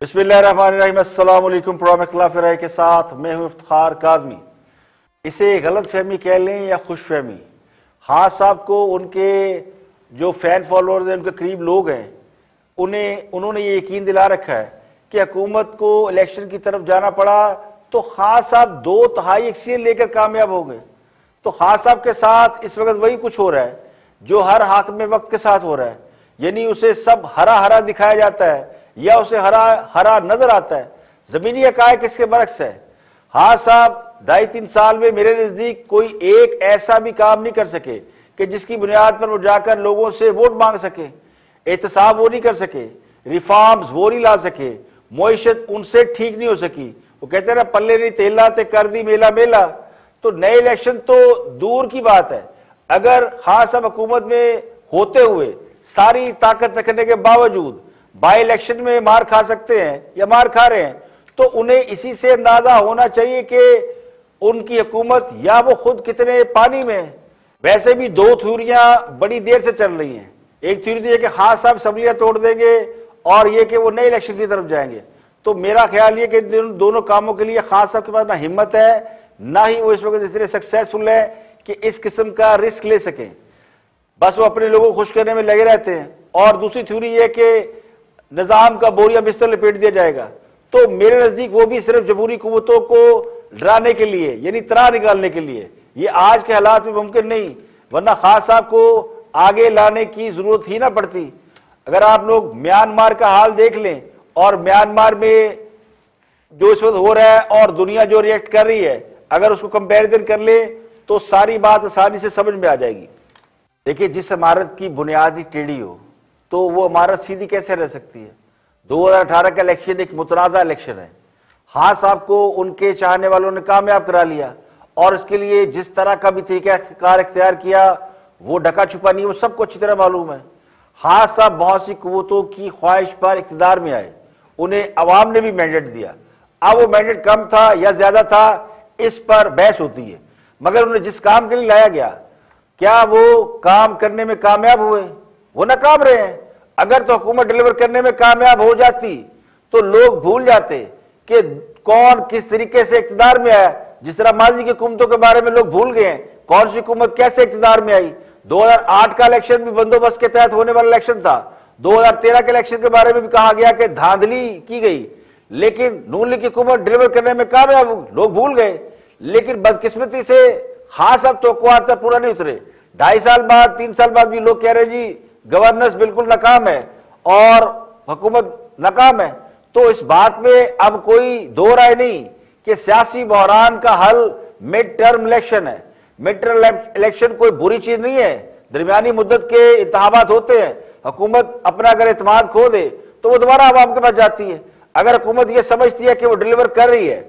बिस्मिल्लाहिर्रहमानिर्रहीम। अस्सलाम वालेकुम। प्रोग्राम इख्तिलाफ राय के साथ मैं हूं इफ्तिखार काज़मी। इसे गलत फहमी कह लें या खुश फहमी, हाँ साहब को उनके जो फैन फॉलोअर्स हैं, उनके करीब लोग हैं, उन्होंने ये यकीन दिला रखा है कि हुकूमत को इलेक्शन की तरफ जाना पड़ा तो खान साहब 2/3 अक्सरियत लेकर कामयाब हो गए। तो खान साहब के साथ इस वक्त वही कुछ हो रहा है जो हर हाकिम वक्त के साथ हो रहा है, यानी उसे सब हरा हरा दिखाया जाता है या उसे हरा हरा नजर आता है। जमीनी हकायक इसके बरक्स है। हाँ साहब 2.5-3 साल में मेरे नजदीक कोई एक ऐसा भी काम नहीं कर सके कि जिसकी बुनियाद पर वो जाकर लोगों से वोट मांग सके। एहतसाब वो नहीं कर सके, रिफॉर्म्स वो नहीं ला सके, मुईशत उनसे ठीक नहीं हो सकी। वो कहते हैं ना, पल्ले नहीं तेला ते कर दी मेला मेला। तो नए इलेक्शन तो दूर की बात है, अगर खास साहब हुकूमत में होते हुए सारी ताकत रखने के बावजूद बाई इलेक्शन में मार खा सकते हैं या मार खा रहे हैं, तो उन्हें इसी से अंदाजा होना चाहिए कि उनकी हुकूमत या वो खुद कितने पानी में है। वैसे भी 2 थ्योरियां बड़ी देर से चल रही हैं। एक थ्योरी तो ये कि खास साहब असम्बलियां तोड़ देंगे और ये कि वो नए इलेक्शन की तरफ जाएंगे। तो मेरा ख्याल ये कि दोनों कामों के लिए खास साहब के पास ना हिम्मत है, ना ही वो इस वक्त इतने सक्सेसफुल है कि इस किस्म का रिस्क ले सकें। बस वो अपने लोगों को खुश करने में लगे रहते हैं। और दूसरी थ्योरी ये कि निजाम का बोरिया बिस्तर लपेट दिया जाएगा। तो मेरे नजदीक वो भी सिर्फ जमहूरी कुव्वतों को डराने के लिए, यानी त्राह निकालने के लिए। ये आज के हालात में मुमकिन नहीं, वरना खास साहब को आगे लाने की जरूरत ही ना पड़ती। अगर आप लोग म्यांमार का हाल देख लें और म्यांमार में जो इस वक्त हो रहा है और दुनिया जो रिएक्ट कर रही है, अगर उसको कंपैरिजन कर ले तो सारी बात आसानी से समझ में आ जाएगी। देखिए, जिस इमारत की बुनियादी टेढ़ी हो तो वो इमारत सीधी कैसे रह सकती है। 2018 का इलेक्शन एक मुतनाज़ा इलेक्शन है। हाँ साहब को उनके चाहने वालों ने कामयाब करा लिया और इसके लिए जिस तरह का भी तरीक़ाकार इख्तियार किया वो ढका छुपा नहीं, वो सबको अच्छी तरह मालूम है। हाँ साहब बहुत सी कुव्वतों की ख्वाहिश पर इक़्तिदार में आए, उन्हें अवाम ने भी मैंडेट दिया। अब वो मैंडेट कम था या ज्यादा था, इस पर बहस होती है, मगर उन्हें जिस काम के लिए लाया गया क्या वो काम करने में कामयाब हुए? वो नाकाम रहे हैं। अगर तो हुकूमत डिलीवर करने में कामयाब हो जाती तो लोग भूल जाते कि कौन किस तरीके से इक़्तिदार में आया। जिस तरह माजी की हुकूमतों के बारे में लोग भूल गए हैं, कौन सी हुकूमत कैसे इक़्तिदार में आई। 2008 का इलेक्शन भी बंदोबस्त के तहत होने वाला इलेक्शन था। 2013 के इलेक्शन के बारे में भी कहा गया कि धांधली की गई, लेकिन नून लीग की हुकूमत डिलीवर करने में कामयाब हुई। लोग भूल गए, लेकिन बदकिस्मती से खास अब तो पूरा नहीं उतरे। 2.5 साल बाद 3 साल बाद भी लोग कह रहे जी गवर्नेंस बिल्कुल नाकाम है और हुकूमत नाकाम है। तो इस बात में अब कोई दो राय नहीं कि सियासी बहरान का हल मिड टर्म इलेक्शन है। मिड टर्म इलेक्शन कोई बुरी चीज नहीं है। दरमियानी मुद्दत के इंतखाबात होते हैं। हुकूमत अपना अगर एतमाद खो दे तो वो दोबारा आवाम के पास जाती है। अगर हुकूमत ये समझती है कि वो डिलीवर कर रही है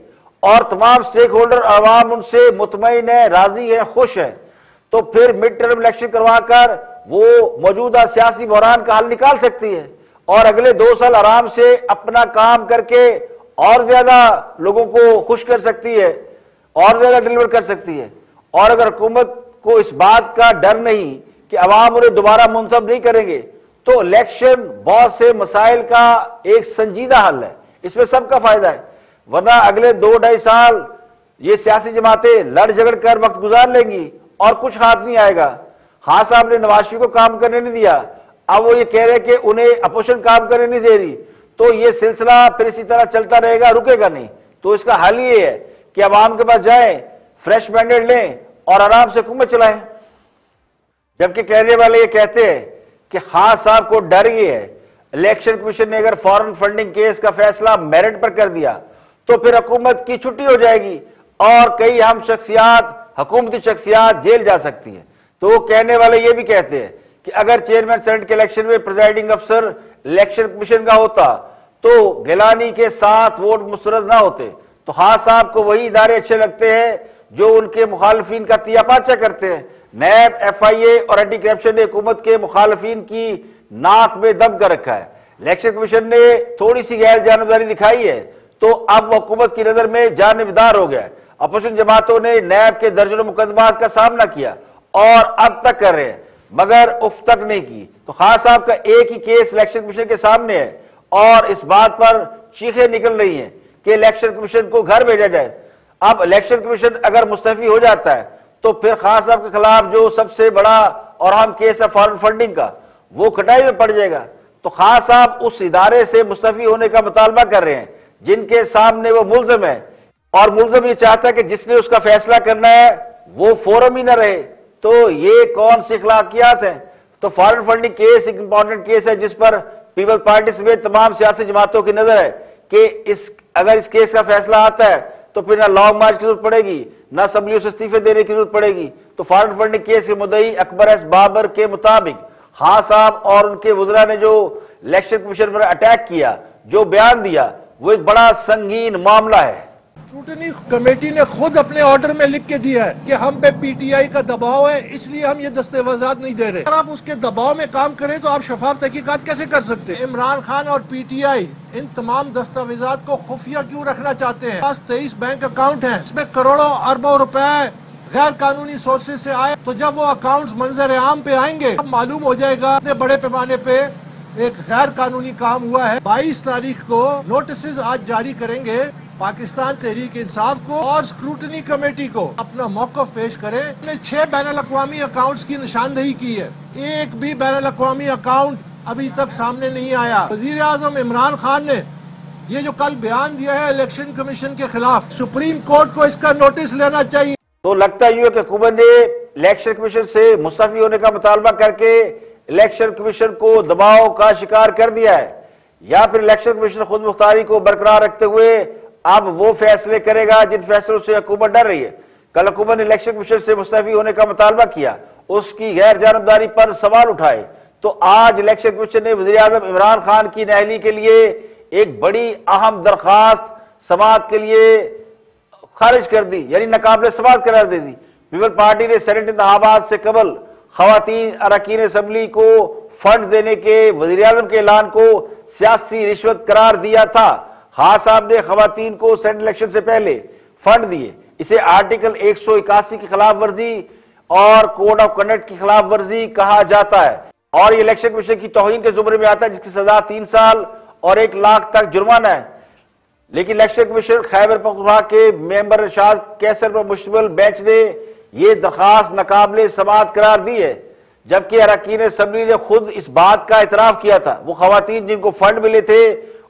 और तमाम स्टेक होल्डर अवाम उनसे मुतमईन है, राजी है, खुश है, तो फिर मिड टर्म इलेक्शन करवाकर वो मौजूदा सियासी बहरान का हल निकाल सकती है और अगले 2 साल आराम से अपना काम करके और ज्यादा लोगों को खुश कर सकती है और ज्यादा डिलीवर कर सकती है। और अगर हुकूमत को इस बात का डर नहीं कि अवाम उन्हें दोबारा मुंतखब नहीं करेंगे, तो इलेक्शन बहुत से मसाइल का एक संजीदा हल है, इसमें सबका फायदा है। वरना अगले 2-2.5 साल ये सियासी जमातें लड़ झगड़ कर वक्त गुजार लेंगी और कुछ हाथ नहीं आएगा। हाँ साहब ने नवाज शरीफ को काम करने नहीं दिया, अब वो ये कह रहे कि उन्हें अपोजिशन काम करने नहीं दे रही, तो ये सिलसिला फिर इसी तरह चलता रहेगा, रुकेगा नहीं। तो इसका हल ये है कि अवाम के पास जाएं, फ्रेश मैंडेट लें और आराम से हुकूमत चलाएं। जबकि कहने वाले ये कहते हैं कि खान साहब को डर ये है, इलेक्शन कमीशन ने अगर फॉरेन फंडिंग केस का फैसला मेरिट पर कर दिया तो फिर हुकूमत की छुट्टी हो जाएगी और कई अहम शख्सियात, हुकूमती शख्सियात जेल जा सकती है। तो वो कहने वाले ये भी कहते हैं कि अगर चेयरमैन सेनेट के इलेक्शन में प्रिजाइडिंग अफसर इलेक्शन कमीशन का होता तो गिलानी के 7 वोट मुस्तरद ना होते। तो खान साहब को वही इदारे अच्छे लगते हैं जो उनके मुखालफिन का तियापाचा करते हैं। नैब, FIA और एंटी करप्शन ने हुकूमत के मुखालफिन की नाक में दम कर रखा है। इलेक्शन कमीशन ने थोड़ी सी गैर जानबदारी दिखाई है तो अब हुकूमत की नजर में जानबदार हो गया। अपोजिशन जमातों ने नैब के दर्जनों मुकदमात का सामना किया और अब तक कर रहे हैं, मगर उफ तक नहीं की। तो खान साहब का एक ही केस इलेक्शन कमीशन के सामने है और इस बात पर चीखें निकल रही हैं कि इलेक्शन कमीशन को घर भेजा जाए। अब इलेक्शन कमीशन अगर मुस्तफी हो जाता है तो फिर खान साहब के खिलाफ जो सबसे बड़ा और अहम केस है फॉरेन फंडिंग का, वो कटाई में पड़ जाएगा। तो खान साहब उस इदारे से मुस्तफी होने का मुतालबा कर रहे हैं जिनके सामने वो मुल्जिम है, और मुल्जिम ये चाहता है कि जिसने उसका फैसला करना है वो फोरम ही ना रहे। तो ये कौन सी अखलाकियात है? तो फॉरेन फंडिंग केस एक इंपॉर्टेंट केस है जिस पर पीपल्स पार्टी समेत तमाम सियासी जमातों की नजर है कि अगर इस केस का फैसला आता है तो फिर ना लॉन्ग मार्च की जरूरत पड़ेगी, ना असेंबली से इस्तीफे देने की जरूरत पड़ेगी। तो फॉरेन फंडिंग केस के मुद्दई अकबर एस बाबर के मुताबिक खान साहब और उनके वज़रा ने जो इलेक्शन कमीशन पर अटैक किया, जो बयान दिया, वो एक बड़ा संगीन मामला है। स्क्रूटनी कमेटी ने खुद अपने ऑर्डर में लिख के दिया है कि हम पे पीटीआई का दबाव है, इसलिए हम ये दस्तावेजात नहीं दे रहे। अगर आप उसके दबाव में काम करें तो आप शफाफ तहकीकात कैसे कर सकते हैं? इमरान खान और पीटीआई इन तमाम दस्तावेजात को खुफिया क्यों रखना चाहते हैं? 23 बैंक अकाउंट हैं, इसमें करोड़ों अरबों रुपए गैर कानूनी सोर्सेज से आए। तो जब वो अकाउंट्स मंजर आम पे आएंगे अब मालूम हो जाएगा इतने बड़े पैमाने पे एक गैर कानूनी काम हुआ है। 22 तारीख को नोटिस आज जारी करेंगे पाकिस्तान तहरीक इंसाफ को और स्क्रूटनी कमेटी को अपना मौकफ पेश करें। हमने 6 बैनुल अक़वामी अकाउंट्स की निशानदेही की है, एक भी बैनुल अक़वामी अकाउंट अभी तक सामने नहीं आया। वज़ीर आज़म इमरान खान ने ये जो कल बयान दिया है इलेक्शन कमीशन के खिलाफ, सुप्रीम कोर्ट को इसका नोटिस लेना चाहिए। तो लगता ही है कि हुकूमत ने इलेक्शन कमीशन से मुस्तफी होने का मुतालबा करके इलेक्शन कमीशन को दबाव का शिकार कर दिया है, या फिर इलेक्शन कमीशन खुद मुख्तारी को बरकरार रखते हुए अब वो फैसले करेगा जिन फैसलों से हुकूमत डर रही है। कल हुकूमत ने इलेक्शन कमीशन से मुस्तफी होने का मुतालबा किया, उसकी गैर जानबदारी पर सवाल उठाए, तो आज इलेक्शन कमीशन ने वज़ीर आज़म इमरान खान की नाअहली के लिए एक बड़ी अहम दरखास्त समाअत के लिए खारिज कर दी, यानी नाकाबिल समाअत करार दे दी। पीपल्स पार्टी ने सेनेट इंतखाबात से कबल खवातीन अरकान असम्बली को फंड देने के वज़ीर आज़म के ऐलान को सियासी रिश्वत करार दिया था। खान साहब ने खवातीन को सेनेट इलेक्शन से पहले फंड दिए। इसे आर्टिकल 181 की खिलाफ वर्जी और कोड ऑफ कंडक्ट की खिलाफ वर्जी कहा जाता है, और ये इलेक्शन कमीशन की तौहीन के जुमरे में आता है जिसकी सजा 3 साल और 1 लाख तक जुर्माना है। लेकिन इलेक्शन कमीशन खैबर पख्तूनख्वा के मेंबर इरशाद कैसर पर मुश्तमिल बेंच ने यह दरखास्त नाकाबिल समाअत करार दी है, जबकि अरकान असम्बली ने खुद इस बात का इतराफ किया था। वो खवातीन जिनको फंड मिले थे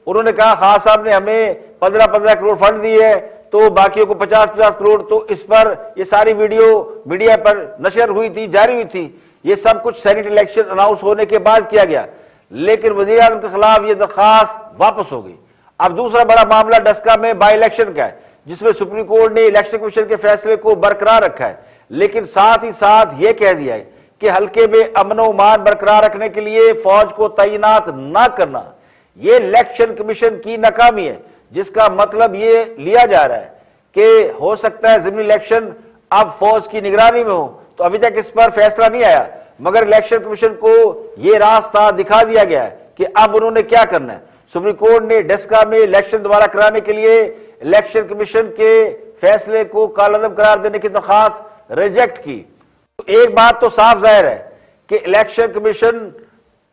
उन्होंने कहा खान साहब ने हमें 15-15 करोड़ फंड दिए है तो बाकियों को 50-50 करोड़। तो इस पर ये सारी वीडियो मीडिया पर नशर हुई थी, जारी हुई थी। ये सब कुछ सेनेट इलेक्शन अनाउंस होने के बाद किया गया, लेकिन वज़ीर आज़म के खिलाफ ये दरखास्त वापस हो गई। अब दूसरा बड़ा मामला डस्का में बाई इलेक्शन का है, जिसमें सुप्रीम कोर्ट ने इलेक्शन कमीशन के फैसले को बरकरार रखा है, लेकिन साथ ही साथ ये कह दिया है कि हल्के में अमन व ईमान बरकरार रखने के लिए फौज को तैनात न करना ये इलेक्शन कमीशन की नाकामी है, जिसका मतलब ये लिया जा रहा है कि हो सकता है ज़िमनी इलेक्शन अब फौज की निगरानी में हो। तो अभी तक इस पर फैसला नहीं आया, मगर इलेक्शन कमीशन को यह रास्ता दिखा दिया गया है कि अब उन्होंने क्या करना है। सुप्रीम कोर्ट ने डस्का में इलेक्शन दोबारा कराने के लिए इलेक्शन कमीशन के फैसले को कालअदम करार देने की दरखास्त रिजेक्ट की। तो एक बात तो साफ जाहिर है कि इलेक्शन कमीशन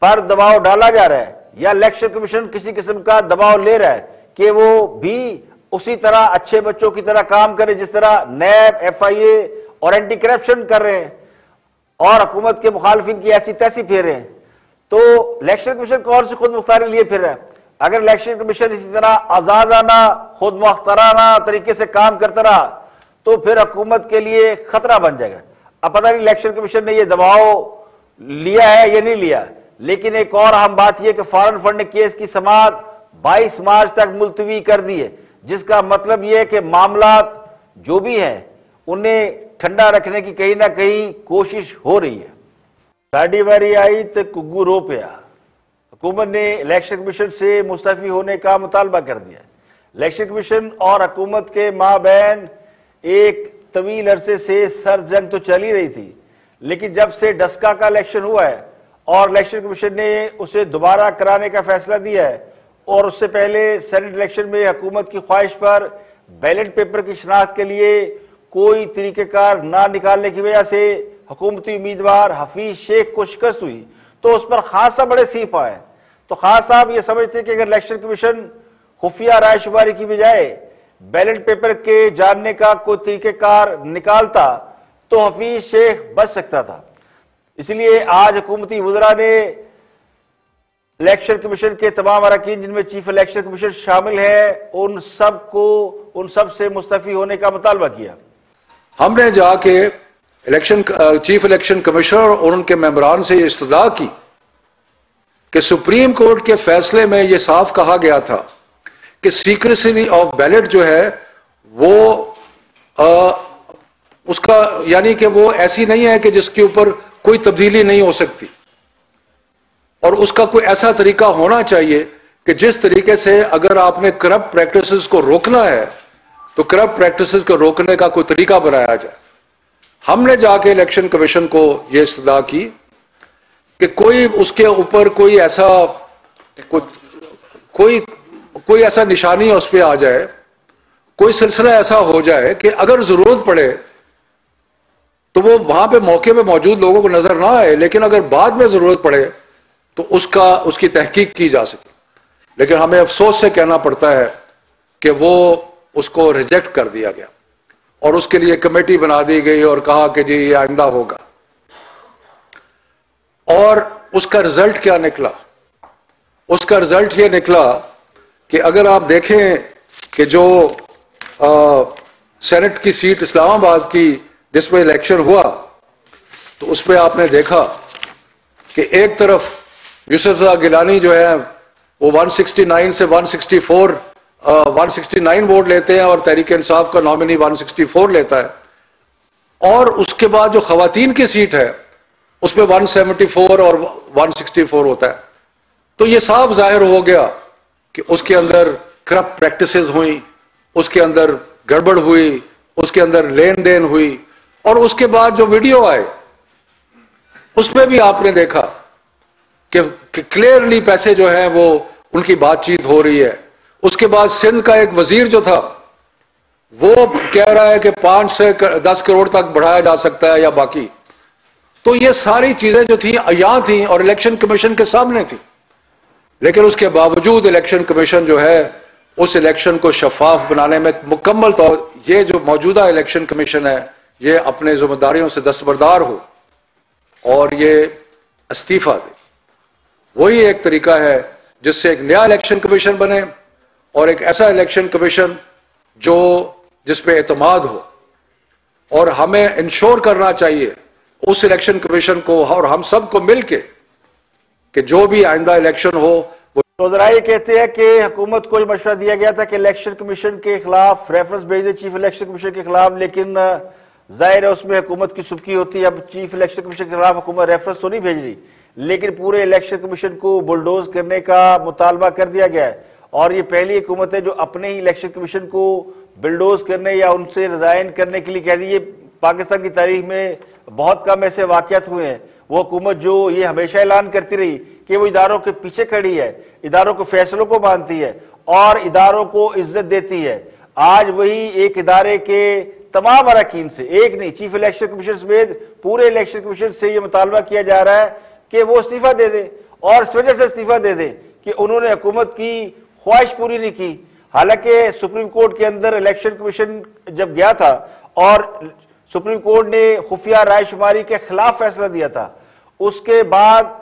पर दबाव डाला जा रहा है, या इलेक्शन कमीशन किसी किस्म का दबाव ले रहा है कि वो भी उसी तरह अच्छे बच्चों की तरह काम करे जिस तरह नैब, FIA और एंटी करप्शन कर रहे हैं, और हुकूमत के मुखालिफिन की ऐसी तैसी फेर रहे हैं। तो इलेक्शन कमीशन कौन सी खुद मुख्तारी लिए फिर रहा है? अगर इलेक्शन कमीशन इसी तरह आजादाना खुद मुख्ताराना तरीके से काम करता रहा तो फिर हुकूमत के लिए खतरा बन जाएगा। अब पता नहीं इलेक्शन कमीशन ने यह दबाव लिया है या नहीं लिया, लेकिन एक और अहम बात यह कि फॉरेन फंड केस की समाअत 22 मार्च तक मुलतवी कर दी है, जिसका मतलब यह है कि मामला जो भी हैं उन्हें ठंडा रखने की कहीं ना कहीं कोशिश हो रही है। साड़ी बारी आई तो कुग्गू रो पिया। हुकूमत ने इलेक्शन कमीशन से मुस्तफी होने का मुतालबा कर दिया। इलेक्शन कमीशन और हुकूमत के माबैन एक तवील अरसे से सर जंग तो चल ही रही थी, लेकिन जब से डस्का का इलेक्शन हुआ है और इलेक्शन कमीशन ने उसे दोबारा कराने का फैसला दिया है, और उससे पहले सेनेट इलेक्शन में हुकूमत की ख्वाहिश पर बैलेट पेपर की शनाख्त के लिए कोई तरीक़ेकार ना निकालने की वजह से हुकूमती उम्मीदवार हफीज शेख को शिकस्त हुई, तो उस पर खासा बड़े सीप आए। तो खास साहब ये समझते कि अगर इलेक्शन कमीशन खुफिया रायशुमारी की बजाय बैलेट पेपर के जानने का कोई तरीकेकार निकालता तो हफीज शेख बच सकता था। इसलिए आज हुकूमती वज़रा ने इलेक्शन कमीशन के तमाम अरकान, जिनमें चीफ इलेक्शन कमीशन शामिल है, उन सब से मुस्तफी होने का मुतालबा किया। हमने जाके चीफ इलेक्शन कमिश्नर और उनके मेंबरान से ये इस्तदा की कि सुप्रीम कोर्ट के फैसले में यह साफ कहा गया था कि सीक्रेसी ऑफ बैलेट जो है वो उसका यानी कि वो ऐसी नहीं है कि जिसके ऊपर कोई तब्दीली नहीं हो सकती, और उसका कोई ऐसा तरीका होना चाहिए कि जिस तरीके से अगर आपने करप्ट प्रैक्टिसेस को रोकना है तो करप्ट प्रैक्टिसेस को रोकने का कोई तरीका बनाया जाए। हमने जाके इलेक्शन कमीशन को यह इस्तदा की कि कोई उसके ऊपर कोई ऐसा निशानी उस पर आ जाए, कोई सिलसिला ऐसा हो जाए कि अगर जरूरत पड़े तो वो वहां पे मौके पे मौजूद लोगों को नजर ना आए, लेकिन अगर बाद में जरूरत पड़े तो उसकी तहकीक की जा सके। लेकिन हमें अफसोस से कहना पड़ता है कि वो उसको रिजेक्ट कर दिया गया और उसके लिए कमेटी बना दी गई और कहा कि जी ये आइंदा होगा। और उसका रिजल्ट क्या निकला? उसका रिजल्ट ये निकला कि अगर आप देखें कि जो सेनेट की सीट इस्लामाबाद की जिसमें इलेक्शन हुआ, तो उस पर आपने देखा कि एक तरफ यूसुफ गिलानी जो है वो 169 से 169 वोट लेते हैं और तहरीक इंसाफ का नॉमिनी 164 लेता है, और उसके बाद जो खवातीन की सीट है उसमें 174 और 164 होता है। तो ये साफ जाहिर हो गया कि उसके अंदर करप्ट प्रैक्टिसेस हुई, उसके अंदर गड़बड़ हुई, उसके अंदर लेन देन हुई। और उसके बाद जो वीडियो आए उसमें भी आपने देखा कि क्लियरली पैसे जो हैं वो उनकी बातचीत हो रही है। उसके बाद सिंध का एक वजीर जो था वो कह रहा है कि 5 से 10 करोड़ तक बढ़ाया जा सकता है या बाकी। तो ये सारी चीजें जो थी अयां थी और इलेक्शन कमीशन के सामने थी, लेकिन उसके बावजूद इलेक्शन कमीशन जो है उस इलेक्शन को शफाफ बनाने में मुकम्मल तौर, ये जो मौजूदा इलेक्शन कमीशन है ये अपने जिम्मेदारियों से दस्तबरदार हो और ये इस्तीफा दे। वही एक तरीका है जिससे एक नया इलेक्शन कमीशन बने और एक ऐसा इलेक्शन कमीशन जिस पे एतमाद हो। और हमें इंश्योर करना चाहिए उस इलेक्शन कमीशन को और हम सबको मिलके कि जो भी आइंदा इलेक्शन हो वो ये कहते हैं कि हुकूमत को मशवरा दिया गया था कि इलेक्शन कमीशन के खिलाफ रेफरेंस भेज दे चीफ इलेक्शन कमीशन के खिलाफ, लेकिन जाहिर है उसमें हुकूमत की सुबकी होती है। अब चीफ इलेक्शन कमीशन के खिलाफ हुकूमत रेफरेंस तो नहीं भेज रही, लेकिन पूरे इलेक्शन कमीशन को बुलडोज करने का मुतालबा कर दिया गया है। और ये पहली हुकूमत है जो अपने ही इलेक्शन कमीशन को बुलडोज करने या उनसे रिजाइन करने के लिए कह दी। पाकिस्तान की तारीख में बहुत कम ऐसे वाकयात हुए हैं। वो हुकूमत जो ये हमेशा ऐलान करती रही कि वो इदारों के पीछे खड़ी है, इदारों के फैसलों को मानती है और इदारों को इज्जत देती है, आज वही एक इदारे के तमाम अरकान से, एक नहीं चीफ इलेक्शन कमीशन समेत पूरे इलेक्शन कमीशन से ये मुतालबा किया जा रहा है कि वो इस्तीफा दे दे। और इस वजह से इस्तीफा दे दे कि उन्होंने हुकूमत की ख्वाहिश पूरी नहीं की। हालांकि सुप्रीम कोर्ट के अंदर इलेक्शन कमीशन जब गया था और सुप्रीम कोर्ट ने खुफिया रायशुमारी के खिलाफ फैसला दिया था, उसके बाद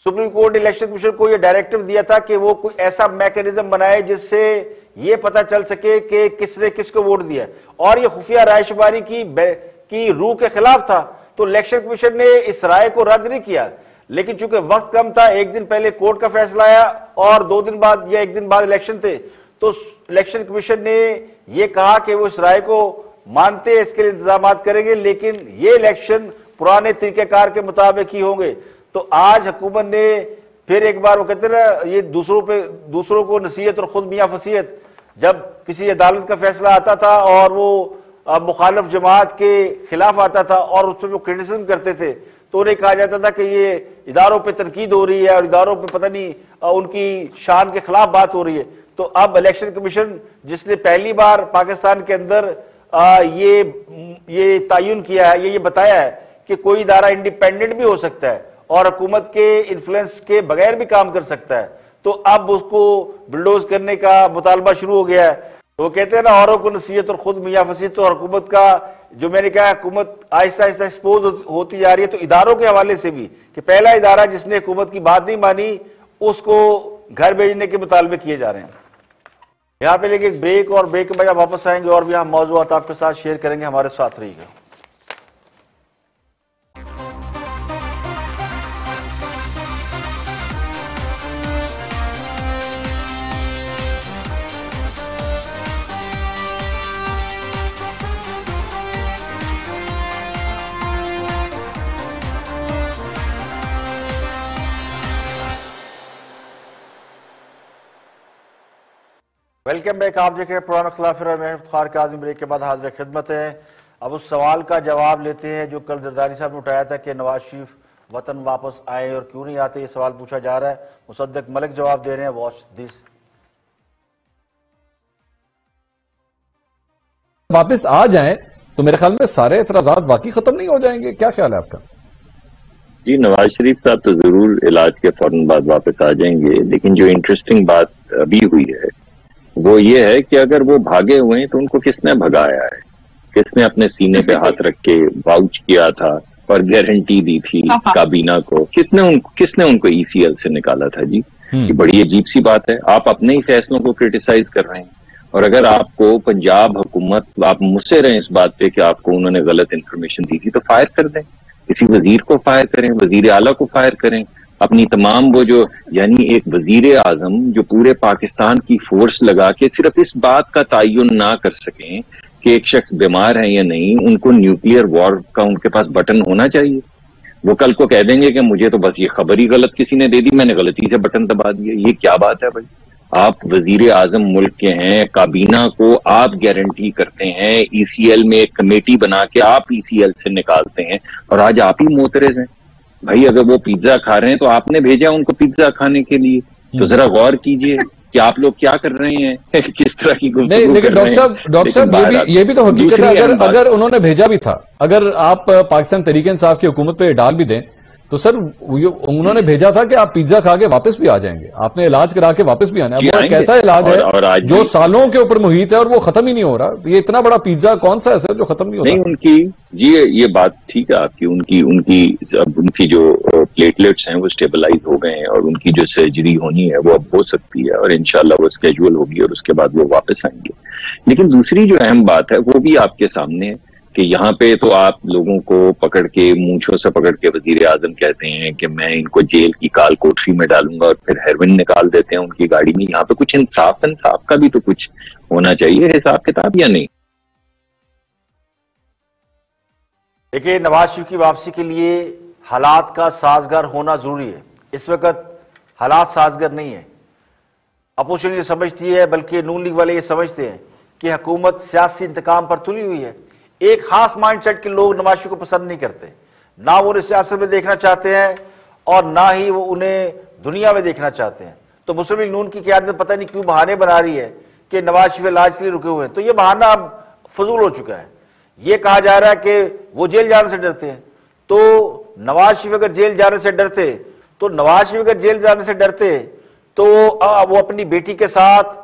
सुप्रीम कोर्ट ने इलेक्शन कमीशन को यह डायरेक्टिव दिया था कि वो कोई ऐसा मैकेनिज्म बनाए जिससे ये पता चल सके कि किसने किसको वोट दिया, और ये खुफिया रायशुमारी की रूह के खिलाफ था। तो इलेक्शन कमीशन ने इस राय को रद्द नहीं किया, लेकिन चूंकि वक्त कम था, एक दिन पहले कोर्ट का फैसला आया और 2 दिन बाद या 1 दिन बाद इलेक्शन थे, तो इलेक्शन कमीशन ने यह कहा कि वो इस राय को मानते इसके लिए इंतजाम करेंगे, लेकिन ये इलेक्शन पुराने तरीकेकार के मुताबिक ही होंगे। तो आज हुकूमत ने फिर एक बार, वो कहते हैं ना, ये दूसरों को नसीहत और खुद मियां फसीहत, जब किसी अदालत का फैसला आता था और वो मुखालिफ जमात के खिलाफ आता था और उस पर वो क्रिटिसिज्म करते थे, तो उन्हें कहा जाता था कि ये इदारों पे तनकीद हो रही है और इदारों पे पता नहीं उनकी शान के खिलाफ बात हो रही है। तो अब इलेक्शन कमीशन जिसने पहली बार पाकिस्तान के अंदर ये तयन किया है, ये बताया है कि कोई इदारा इंडिपेंडेंट भी हो सकता है और हुकूमत के इन्फ्लुएंस के बगैर भी काम कर सकता है, तो अब उसको बुलडोज करने का मुतालबा शुरू हो गया है। तो वो कहते हैं ना, औरों को नसीहत और खुद मियाँ फसी। तो हुकूमत का जो मैंने कहा, हुकूमत आहिस्ता आहिस्ता एक्सपोज होती जा रही है। तो इदारों के हवाले से भी कि पहला इदारा जिसने हुकूमत की बात नहीं मानी उसको घर भेजने के मुतालबे किए जा रहे हैं। यहाँ पे लेके एक ब्रेक, और ब्रेक के बाद वापस आएंगे और भी हम मौजूद आपके साथ शेयर करेंगे। हमारे साथ रहिएगा। Welcome back. आप देख रहे हैं प्रोग्राम खिलाफ मैं इफ्तिखार काज़मी। ब्रेक के बाद हाजिर खिदमत है। अब उस सवाल का जवाब लेते हैं जो कल जरदारी साहब ने उठाया था कि नवाज शरीफ वतन वापस आए और क्यों नहीं आते। ये सवाल पूछा जा रहा है। मुसद्दक मलिक जवाब दे रहे हैं। Watch this. वापस आ जाएं तो मेरे ख्याल में सारे एतराजात वाकई खत्म नहीं हो जाएंगे। क्या ख्याल है आपका? जी, नवाज शरीफ साहब तो जरूर इलाज के फौरन बाद वापस आ जाएंगे, लेकिन जो इंटरेस्टिंग बात अभी हुई है वो ये है कि अगर वो भागे हुए हैं तो उनको किसने भगाया है? किसने अपने सीने पे हाथ रख के वाउच किया था और गारंटी दी थी काबीना को? किसने उनको ईसीएल से निकाला था जी? ये बड़ी अजीब सी बात है। आप अपने ही फैसलों को क्रिटिसाइज कर रहे हैं, और अगर आपको पंजाब हुकूमत, आप मुझसे रहे इस बात पे कि आपको उन्होंने गलत इन्फॉर्मेशन दी थी, तो फायर कर दें। किसी वजीर को फायर करें, वजीर आला को फायर करें। अपनी तमाम वो जो, यानी एक वजीर आजम जो पूरे पाकिस्तान की फोर्स लगा के सिर्फ इस बात का तयन ना कर सकें कि एक शख्स बीमार है या नहीं, उनको न्यूक्लियर वॉर का उनके पास बटन होना चाहिए। वो कल को कह देंगे कि मुझे तो बस ये खबर ही गलत किसी ने दे दी, मैंने गलती से बटन दबा दिया। ये क्या बात है भाई? आप वजीर आजम मुल्क के हैं, काबीना को आप गारंटी करते हैं, ईसीएल में एक कमेटी बना के आप ईसीएल से निकालते हैं, और आज आप ही मोतरज हैं। भाई अगर वो पिज्जा खा रहे हैं तो आपने भेजा उनको पिज्जा खाने के लिए, तो जरा गौर कीजिए कि आप लोग क्या कर रहे हैं, किस तरह की नहीं। लेकिन डॉक्टर साहब ये भी तो हकीकत है। अगर उन्होंने भेजा भी था, अगर आप पाकिस्तान तहरीक इंसाफ की हुकूमत पे डाल भी दें तो सर उन्होंने भेजा था कि आप पिज्जा खा के वापस भी आ जाएंगे, आपने इलाज करा के वापस भी आना है। वो एक ऐसा इलाज है जो सालों के ऊपर मुहित है और वो खत्म ही नहीं हो रहा। ये इतना बड़ा पिज्जा कौन सा है सर जो खत्म नहीं हो रहा? नहीं, उनकी ये बात ठीक है आपकी। उनकी जो प्लेटलेट्स हैं वो स्टेबलाइज हो गए हैं, और उनकी जो सर्जरी होनी है वो अब हो सकती है, और इंशाल्लाह वो स्केड्यूल होगी और उसके बाद वो वापस आएंगे। लेकिन दूसरी जो अहम बात है वो भी आपके सामने है कि यहाँ पे तो आप लोगों को पकड़ के, मूंछों से पकड़ के वजीर आजम कहते हैं कि मैं इनको जेल की काल कोठरी में डालूंगा, और फिर हेरोइन निकाल देते हैं उनकी गाड़ी में। यहाँ पे कुछ इंसाफ का भी तो कुछ होना चाहिए, हिसाब किताब, या नहीं? देखिए, नवाज शरीफ की वापसी के लिए हालात का साजगार होना जरूरी है। इस वक्त हालात साजगार नहीं है। अपोजिशन ये समझती है, बल्कि नून लीग वाले ये समझते हैं कि हुकूमत सियासी इंतकाम पर तुली हुई है। एक खास माइंडसेट के लोग नवाज शरीफ को पसंद नहीं करते, ना वो उन्हें सियासत में देखना चाहते हैं और ना ही वो उन्हें दुनिया में देखना चाहते हैं। तो मुस्लिम लीग नून की क़यादत पता नहीं क्यों बहाने बना रही है कि नवाज शरीफ इलाज के लिए रुके हुए हैं। तो ये बहाना अब फजूल हो चुका है। ये कहा जा रहा है कि वो जेल जाने से डरते हैं। तो नवाज शरीफ अगर जेल जाने से डरते तो वो अपनी बेटी के साथ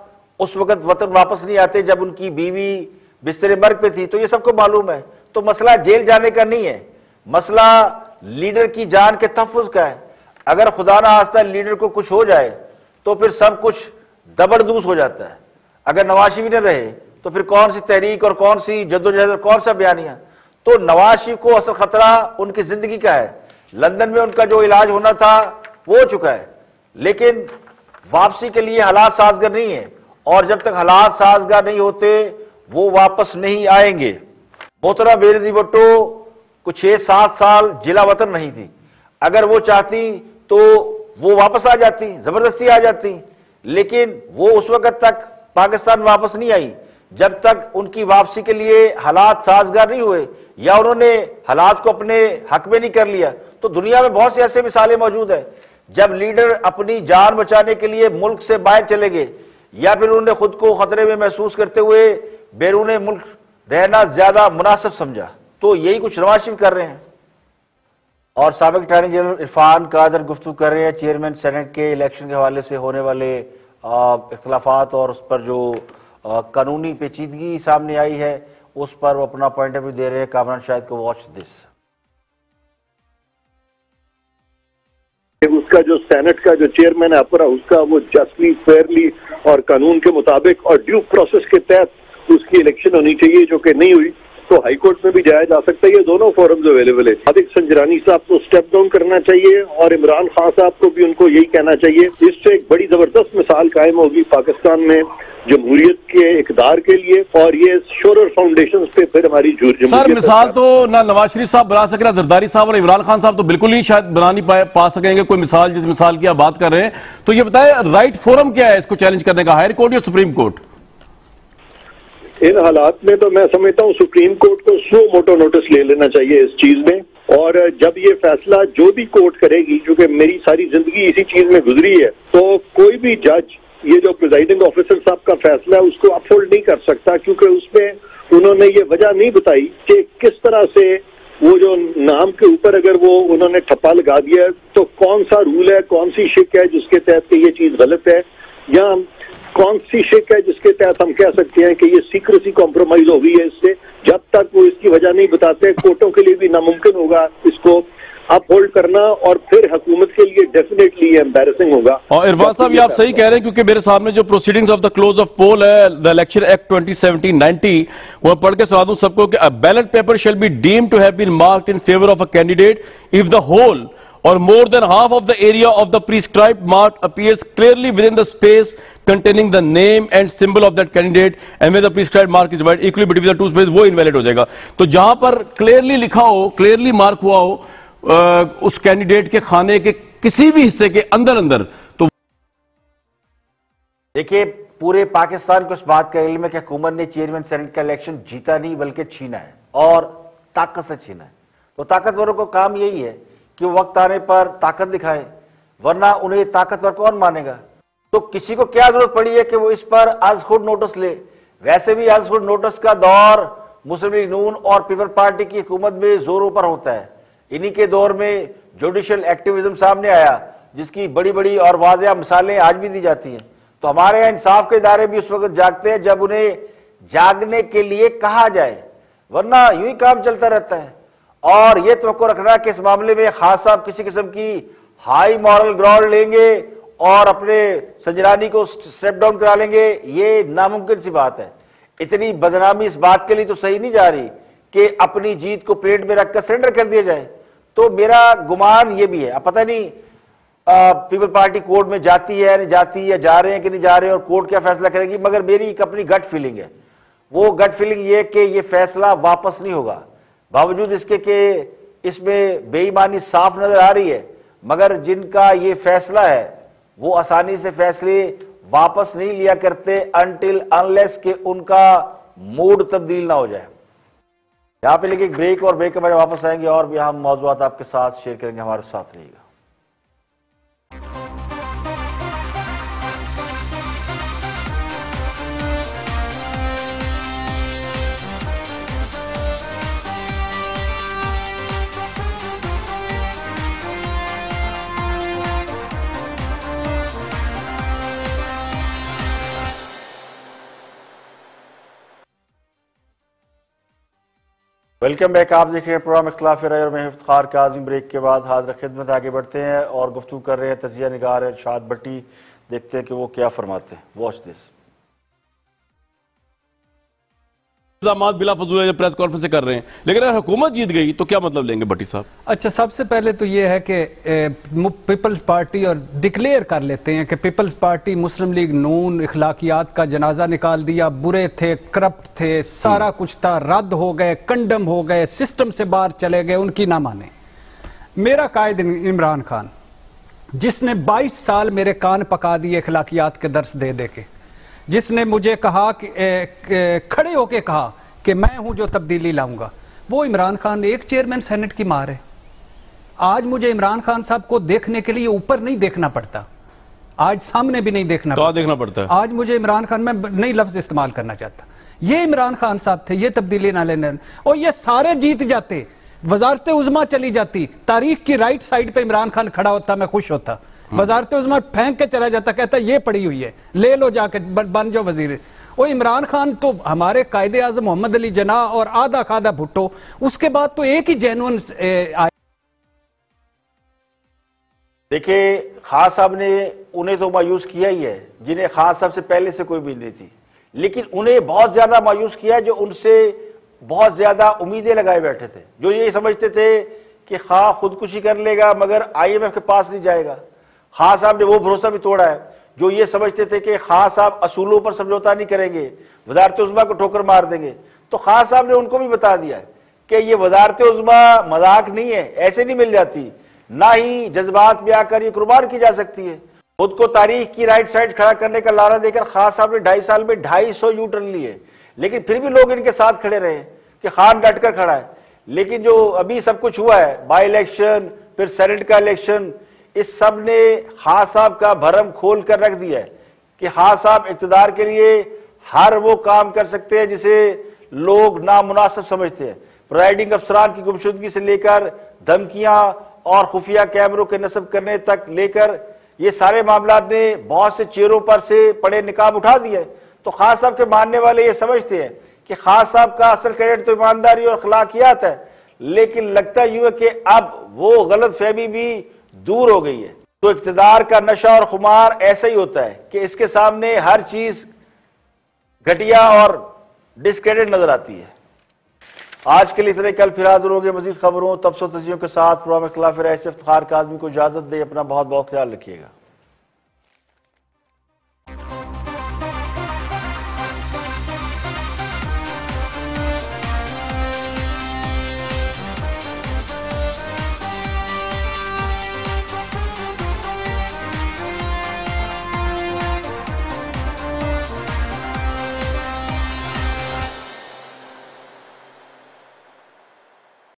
उस वक्त वतन वापस नहीं आते जब उनकी बीवी बिस्तरे मर्ग पे थी। तो ये सबको मालूम है। तो मसला जेल जाने का नहीं है, मसला लीडर की जान के तहफ़्फ़ुज़ का है। अगर खुदा ना खास्ता लीडर को कुछ हो जाए तो फिर सब कुछ दबरदूस हो जाता है। अगर नवाज शरीफ न रहे तो फिर कौन सी तहरीक और कौन सी जद्दोजहद और कौन सा बयानिया। तो नवाज शरीफ को असल खतरा उनकी जिंदगी का है। लंदन में उनका जो इलाज होना था वो हो चुका है, लेकिन वापसी के लिए हालात साजगार नहीं है, और जब तक हालात साजगार नहीं होते वो वापस नहीं आएंगे। मोहतरमा बेनज़ीर भुट्टो को 6-7 साल जिला वतन नहीं थी। अगर वो चाहती तो वो वापस आ जाती, जबरदस्ती आ जाती, लेकिन वो उस वक्त तक पाकिस्तान वापस नहीं आई जब तक उनकी वापसी के लिए हालात साजगार नहीं हुए या उन्होंने हालात को अपने हक में नहीं कर लिया। तो दुनिया में बहुत सी ऐसे मिसालें मौजूद है जब लीडर अपनी जान बचाने के लिए मुल्क से बाहर चले गए, या फिर उन्होंने खुद को खतरे में महसूस करते हुए बैरून मुल्क रहना ज्यादा मुनासिब समझा। तो यही कुछ नवाज शरीफ कर रहे हैं। और साबिक अटॉर्नी जनरल इरफान कादर गुफ्तगू कर रहे हैं चेयरमैन सेनेट के इलेक्शन के हवाले से होने वाले इख्तलाफात और उस पर जो कानूनी पेचीदगी सामने आई है उस पर वो अपना पॉइंट ऑफ व्यू दे रहे हैं। कामरान शाहिद को वॉच दिस। उसका जो सेनेट का जो चेयरमैन है अपरा, उसका वो जस्टली, फेयरली और कानून के मुताबिक और ड्यू प्रोसेस के तहत उसकी इलेक्शन होनी चाहिए, जो कि नहीं हुई तो हाई कोर्ट में भी जाया जा सकता है। ये दोनों फोरम्स अवेलेबल है। सादिक संजरानी साहब को स्टेप डाउन करना चाहिए और इमरान खान साहब को भी उनको यही कहना चाहिए। इससे एक बड़ी जबरदस्त मिसाल कायम होगी पाकिस्तान में जमहूरियत के इक़दार के लिए, और ये शोरर फाउंडेशन पे फिर हमारी सर मिसाल तो ना नवाज शरीफ साहब बना सके, ना जरदारी साहब और इमरान खान साहब तो बिल्कुल ही शायद बना नहीं पा सकेंगे कोई मिसाल, जिस मिसाल की आप बात कर रहे हैं। तो ये बताएं राइट फोरम क्या है इसको चैलेंज करने का, हायर कोर्ट या सुप्रीम कोर्ट? इन हालात में तो मैं समझता हूँ सुप्रीम कोर्ट को सो मोटो नोटिस ले लेना चाहिए इस चीज में, और जब ये फैसला जो भी कोर्ट करेगी, क्योंकि मेरी सारी जिंदगी इसी चीज में गुजरी है, तो कोई भी जज ये जो प्रिजाइडिंग ऑफिसर साहब का फैसला है उसको अपहोल्ड नहीं कर सकता, क्योंकि उसमें उन्होंने ये वजह नहीं बताई कि किस तरह से वो जो नाम के ऊपर अगर वो उन्होंने ठप्पा लगा दिया है, तो कौन सा रूल है, कौन सी शिक है जिसके तहत ये चीज गलत है, या कौन सी शिक है जिसके तहत हम कह सकते हैं कि ये सीक्रेसी कॉम्प्रोमाइज हो गई है। इससे जब तक वो इसकी वजह नहीं बताते, कोर्टों के लिए भी नामुमकिन होगा इसको अपहोल्ड करना, और फिर हुकूमत के लिए डेफिनेटली एम्बैरेसिंग होगा। और इरफान साहब ये आप सही कह रहे हैं, क्योंकि मेरे सामने जो proceedings of the close of poll है, द इलेक्शन एक्ट 2017-90, वो पढ़ के सुना दूं सबको कि a ballot paper shall be deemed to have been marked in favour of a candidate if the whole or more than half of the area of the prescribed mark appears clearly within the space containing the name and symbol of that candidate, and where the prescribed mark is divided equally between the two spaces, वो invalid हो जाएगा। तो जहां पर clearly लिखा हो, clearly mark हुआ हो उस कैंडिडेट के खाने के किसी भी हिस्से के अंदर तो देखिए पूरे पाकिस्तान को इस बात का इल्म है कि हुकूमत ने चेयरमैन सेनेट का इलेक्शन जीता नहीं बल्कि छीना है, और ताकत से छीना है। तो ताकतवरों को काम यही है कि वक्त आने पर ताकत दिखाए, वरना उन्हें ताकतवर कौन मानेगा। तो किसी को क्या जरूरत पड़ी है कि वो इस पर आज खुद नोटिस ले। वैसे भी आज खुद नोटिस का दौर मुस्लिम लीग नून और पीपल पार्टी की हुकूमत में जोरों पर होता है। इन्हीं के दौर में जुडिशियल एक्टिविज्म सामने आया, जिसकी बड़ी बड़ी और वाज़ेह मिसालें आज भी दी जाती हैं। तो हमारे यहाँ इंसाफ के इदारे भी उस वक्त जागते हैं जब उन्हें जागने के लिए कहा जाए, वरना यूं ही काम चलता रहता है। और यह तो रखना कि इस मामले में खास साहब किसी किस्म की हाई मॉरल ग्राउंड लेंगे और अपने संजरानी को स्टेप डाउन करा लेंगे, ये नामुमकिन सी बात है। इतनी बदनामी इस बात के लिए तो सही नहीं जा रही कि अपनी जीत को प्लेट में रखकर सरेंडर कर दिया जाए। तो मेरा गुमान ये भी है, अब पता नहीं पीपल पार्टी कोर्ट में जाती है नहीं जाती, या जा रहे हैं कि नहीं जा रहे हैं, और कोर्ट क्या फैसला करेगी, मगर मेरी एक अपनी गट फीलिंग है। वो गट फीलिंग ये कि ये फैसला वापस नहीं होगा, बावजूद इसके कि इसमें बेईमानी साफ नजर आ रही है, मगर जिनका ये फैसला है वो आसानी से फैसले वापस नहीं लिया करते अनटिल अनलेस के उनका मूड तब्दील ना हो जाए। यहां पे लेके ब्रेक, और ब्रेक के बाद वापस आएंगे और भी हम मौजूद आपके साथ शेयर करेंगे। हमारे साथ रहिएगा। Welcome back. आप देख रहे हैं प्रोग्राम इख्तिलाफ राय और मैं इफ्तिखार काज़िम। ब्रेक के बाद हाजिर खिदमत आगे बढ़ते हैं और गुफ्तगू कर रहे हैं तजिया निगार इरशाद भट्टी। देखते हैं कि वो क्या फरमाते हैं। Watch this. बिला फजूल प्रेस कॉन्फ्रेंस से कर रहे हैं, लेकिन अगर हुकूमत जीत गई तो क्या मतलब लेंगे भट्टी साहब? अच्छा, सबसे पहले तो ये है कि पीपल्स पार्टी और डिक्लेयर कर लेते हैं कि पीपल्स पार्टी मुस्लिम लीग नून इखलाकियात का जनाजा निकाल दिया, बुरे थे, करप्ट थे, सारा कुछ था, रद्द हो गए, कंडम हो गए, सिस्टम से बाहर चले गए, उनकी ना माने। मेरा कायद इमरान खान, जिसने 22 साल मेरे कान पका दिए इखलाकियात के दर्स दे दे के, जिसने मुझे कहा कि खड़े होके कहा कि मैं हूं जो तब्दीली लाऊंगा, वो इमरान खान एक चेयरमैन सेनेट की मार है। आज मुझे इमरान खान साहब को देखने के लिए ऊपर नहीं देखना पड़ता, आज सामने भी नहीं देखना पड़ता। देखना पड़ता है। आज मुझे इमरान खान, मैं नई लफ्ज इस्तेमाल करना चाहता, ये इमरान खान साहब थे, ये तब्दीली ना लेने, और ये सारे जीत जाते। वजारत उज़्मा चली जाती, तारीख की राइट साइड पे इमरान खान खड़ा होता, मैं खुश होता। वजारत उज़्मा फेंक के चला जाता, कहता ये पड़ी हुई है, ले लो जाके, बन जाओ वजीर। वो इमरान खान तो हमारे कायदे आज़म मोहम्मद अली जिन्नाह और आधा खादा भुट्टो, उसके बाद तो एक ही जेन्युइन देखिए, खान साहब ने उन्हें तो मायूस किया ही है, जिन्हें खान साहब से पहले से कोई उम्मीद नहीं थी, लेकिन उन्हें बहुत ज्यादा मायूस किया जो उनसे बहुत ज्यादा उम्मीदें लगाए बैठे थे, जो ये समझते थे कि खां खुदकुशी कर लेगा मगर IMF के पास नहीं जाएगा। खान साहब ने वो भरोसा भी तोड़ा है जो ये समझते थे कि खान साहब असूलों पर समझौता नहीं करेंगे, वजारत उज़्मा को ठोकर मार देंगे। तो खान साहब ने उनको भी बता दिया कि ये वजारत उज़्मा मजाक नहीं है, ऐसे नहीं मिल जाती, ना ही जज्बात में आकर ये कुर्बान की जा सकती है। खुद को तारीख की राइट साइड खड़ा करने का लारा देकर खान साहब ने 2.5 साल में 250 यू टर्न लिए, लेकिन फिर भी लोग इनके साथ खड़े रहे कि खान डटकर खड़ा है। लेकिन जो अभी सब कुछ हुआ है, बाई इलेक्शन, फिर सेनेट का इलेक्शन, इस सब ने खान साहब का भरम खोल कर रख दिया है कि खान साहब इक़्तिदार के लिए हर वो काम कर सकते हैं जिसे लोग नामुनासिब समझते हैं। प्रिजाइडिंग अफसरान की गुमशुदगी से लेकर धमकियां और खुफिया कैमरों के नस्ब करने तक लेकर ये सारे मामला ने बहुत से चेहरों पर से पड़े निकाब उठा दिए। तो खान साहब के मानने वाले ये समझते हैं कि खान साहब का असल क्रेडिट तो ईमानदारी और अखलाकियात है, लेकिन लगता यूं है कि अब वो गलत फहमी भी दूर हो गई है। तो इक़्तिदार का नशा और खुमार ऐसा ही होता है कि इसके सामने हर चीज घटिया और डिस्क्रेडिट नजर आती है। आज के लिए इतने, कल फिर हाजिर होंगे मजीद खबरों, तबसर तस्वीरों के साथ। प्रोग्राम खिलाफ राय से इफ्तिखार काज़मी को इजाजत दे। अपना बहुत बहुत ख्याल रखिएगा।